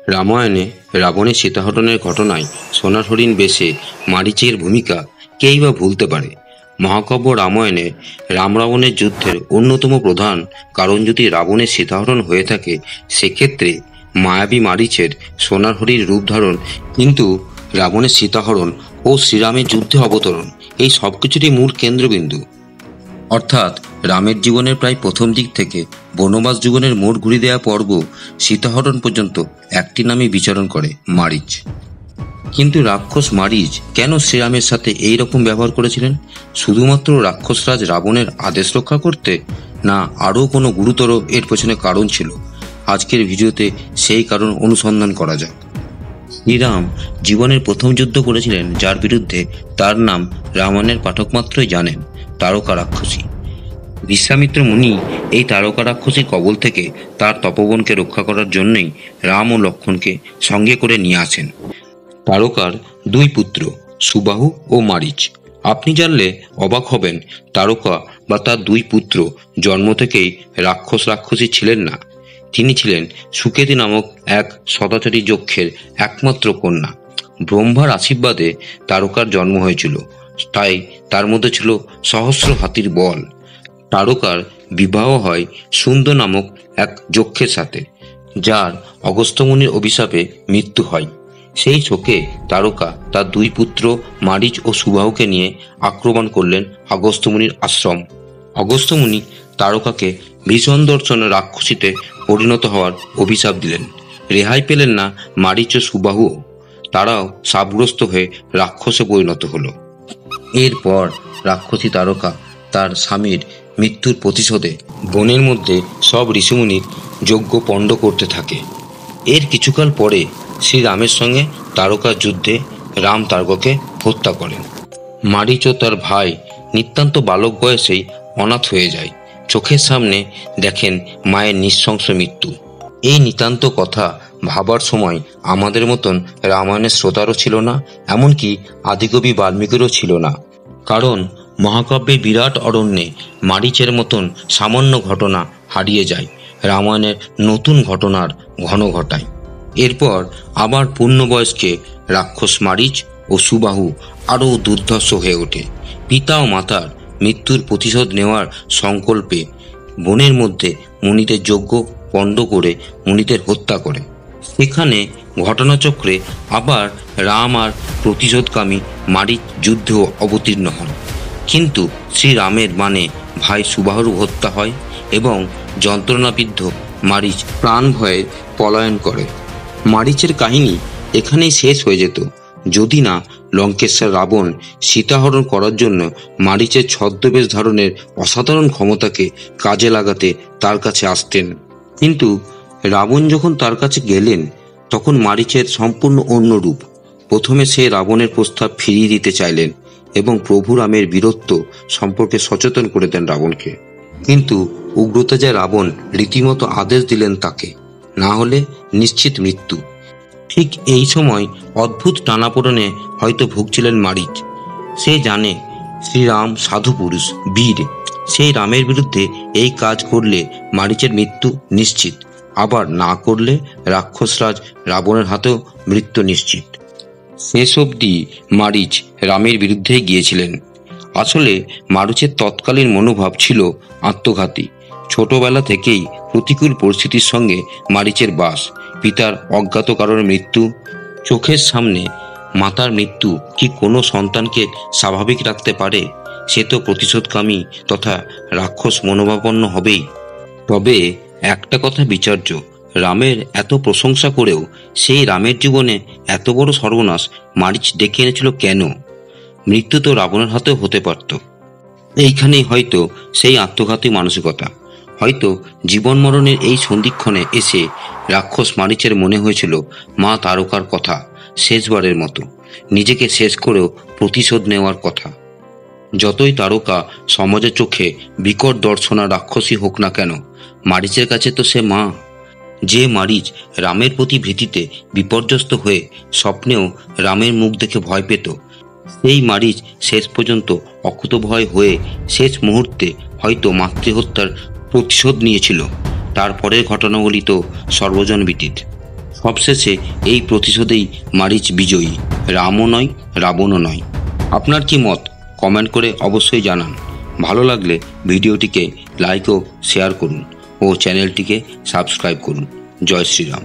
রামায়ণে রাবণের সীতাহরণের ঘটনায় সোনার হরিণ বেশে মারীচের ভূমিকা কেই বা ভুলতে পারে। মহাকাব্য রামায়ণে রাম রাবণের যুদ্ধের অন্যতম প্রধান কারণ যদি রাবণের সীতাহরণ হয়ে থাকে, সেক্ষেত্রে মায়াবী মারীচের সোনার হরিণ রূপ ধারণ, কিন্তু রাবণের সীতাহরণ ও শ্রীরামের যুদ্ধে অবতরণ এই সব কিছুরই মূল কেন্দ্রবিন্দু। অর্থাৎ রামের জীবনের প্রায় প্রথম দিক থেকে বনবাস জীবনের মোড় ঘুরিয়ে দেওয়া পর্ব সীতাহরণ পর্যন্ত একটি নামে বিচরণ করে, মারীচ। কিন্তু রাক্ষস মারীচ কেন শ্রীরামের সাথে এই রকম ব্যবহার করেছিলেন? শুধুমাত্র রাক্ষসরাজ রাবণের আদেশ রক্ষা করতে, না আরও কোনো গুরুতর এর পেছনে কারণ ছিল? আজকের ভিডিওতে সেই কারণ অনুসন্ধান করা যাক। শ্রীরাম জীবনের প্রথম যুদ্ধ করেছিলেন যার বিরুদ্ধে, তার নাম রামায়ণের পাঠক মাত্রই জানেন, তারকা রাক্ষসী। বিশ্বামিত্র মুনি এই তারকা রাক্ষসীর কবল থেকে তার তপবনকে রক্ষা করার জন্যই রাম ও লক্ষ্মণকে সঙ্গে করে নিয়ে আসেন। তারকার দুই পুত্র সুবাহু ও মারীচ। আপনি জানলে অবাক হবেন, তারকা বা তার দুই পুত্র জন্ম থেকেই রাক্ষসী ছিলেন না। তিনি ছিলেন সুকেতী নামক এক সদাচারী যক্ষের একমাত্র কন্যা। ব্রহ্মার আশীর্বাদে তারকার জন্ম হয়েছিল, তাই তার মধ্যে ছিল সহস্র হাতির বল। তারকার বিবাহ হয় সুন্দর নামক এক যক্ষের সাথে, যার অগস্ত্যমুনির অভিশাপে মৃত্যু হয়। সেই শোকে তারকা তার দুই পুত্র মারীচ ও সুবাহুকে নিয়ে আক্রমণ করলেন অগস্ত্যমুনির আশ্রম। অগস্ত্যমুনি তারকাকে ভীষণ দর্শনে রাক্ষসীতে পরিণত হওয়ার অভিশাপ দিলেন। রেহাই পেলেন না মারীচ ও সুবাহু, তারাও শাপগ্রস্ত হয়ে রাক্ষসে পরিণত হলো। এরপর রাক্ষসী তারকা তার স্বামীর মৃত্যুর প্রতিশোধে বনের মধ্যে সব ঋষিমুনির যজ্ঞ পণ্ড করতে থাকে। এর কিছুকাল পরে শ্রীরামের সঙ্গে তারকার যুদ্ধে রাম তারকাকে হত্যা করেন। মারীচ ও তার ভাই নিতান্ত বালক বয়সেই অনাথ হয়ে যায়। চোখের সামনে দেখেন মায়ের নৃশংস মৃত্যু। এই নিতান্ত কথা ভাবার সময় আমাদের মতন রামায়ণের শ্রোতারও ছিল না, এমনকি আদিকবি বাল্মীকিরও ছিল না। কারণ মহাকাব্যের বিরাট অরণ্যে মারীচের মতন সামান্য ঘটনা হারিয়ে যায়, রামায়ণের নতুন ঘটনার ঘন ঘটায়। এরপর আবার পূর্ণবয়স্কে রাক্ষস মারীচ ও সুবাহু আরও দুর্ধর্ষ হয়ে ওঠে। পিতা ও মাতার মৃত্যুর প্রতিশোধ নেওয়ার সংকল্পে বনের মধ্যে মুনিদের যজ্ঞ পণ্ড করে মুনিদের হত্যা করে। সেখানে ঘটনাচক্রে আবার রাম আর প্রতিশোধকামী মারীচ যুদ্ধেও অবতীর্ণ হন। কিন্তু শ্রীরামের মানে ভাই সুবাহুর হত্যা হয় এবং যন্ত্রণাবিদ্ধ মারীচ প্রাণ ভয়ে পলায়ন করে। মারীচের কাহিনী এখানেই শেষ হয়ে যেত যদি না লঙ্কেশ্বর রাবণ সীতাহরণ করার জন্য মারীচের ছদ্মবেশ ধারণের অসাধারণ ক্ষমতাকে কাজে লাগাতে তার কাছে আসতেন। কিন্তু রাবণ যখন তার কাছে গেলেন, তখন মারীচের সম্পূর্ণ অন্য রূপ। প্রথমে সে রাবণের প্রস্তাব ফিরিয়ে দিতে চাইলেন এবং প্রভু রামের বীরত্ব সম্পর্কে সচেতন করে দেন রাবণকে। কিন্তু উগ্রতাজায় রাবণ রীতিমতো আদেশ দিলেন তাকে, না হলে নিশ্চিত মৃত্যু। ঠিক এই সময় অদ্ভুত টানাপোড়েনে হয়তো ভুগছিলেন মারীচ। সে জানে শ্রীরাম সাধু পুরুষ, বীর। সেই রামের বিরুদ্ধে এই কাজ করলে মারীচের মৃত্যু নিশ্চিত, আবার না করলে রাক্ষসরাজ রাবণের হাতেও মৃত্যু নিশ্চিত। শেষ অবধি মারীচ রামের বিরুদ্ধে গিয়েছিলেন। আসলে মারীচের তৎকালীন মনোভাব ছিল আত্মঘাতী। ছোটবেলা থেকেই প্রতিকূল পরিস্থিতির সঙ্গে মারীচের বাস। পিতার অজ্ঞাত কারণে মৃত্যু, চোখের সামনে মাতার মৃত্যু কি কোনো সন্তানকে স্বাভাবিক রাখতে পারে? সে তো প্রতিশোধকামী তথা রাক্ষস মনোভাবাপন্ন হবেই। তবে একটা কথা বিচার্য, রামের এত প্রশংসা করেও সেই রামের জীবনে এত বড় সর্বনাশ মারীচ ডেকে এনেছিল কেন? মৃত্যু তো রাবণের হাতেও হতে পারত। এইখানেই হয়তো সেই আত্মঘাতী মানসিকতা। হয়তো জীবন মরণের এই সন্ধিক্ষণে এসে রাক্ষস মারীচের মনে হয়েছিল মা তারকার কথা, শেষবারের মতো নিজেকে শেষ করেও প্রতিশোধ নেওয়ার কথা। যতই তারকা সমাজের চোখে বিকট দর্শনা রাক্ষসী হোক না কেন, মারীচের কাছে তো সে মা। যে মারীচ রামের প্রতি ভীতিতে বিপর্যস্ত হয়ে স্বপ্নেও রামের মুখ দেখে ভয় পেত, সেই মারীচ শেষ পর্যন্ত অকুতভয় হয়ে শেষ মুহূর্তে হয়তো মাতৃহত্যার প্রতিশোধ নিয়েছিল। তারপরের ঘটনাগুলি তো সর্বজন বিদিত। সবশেষে এই প্রতিশোধেই মারিচ বিজয়ী, রামও নয় রাবণও নয়। আপনার কি মত কমেন্ট করে অবশ্যই জানান। ভালো লাগলে ভিডিওটিকে লাইক ও শেয়ার করুন ও চ্যানেলটিকে সাবস্ক্রাইব করুন। জয় শ্রীরাম।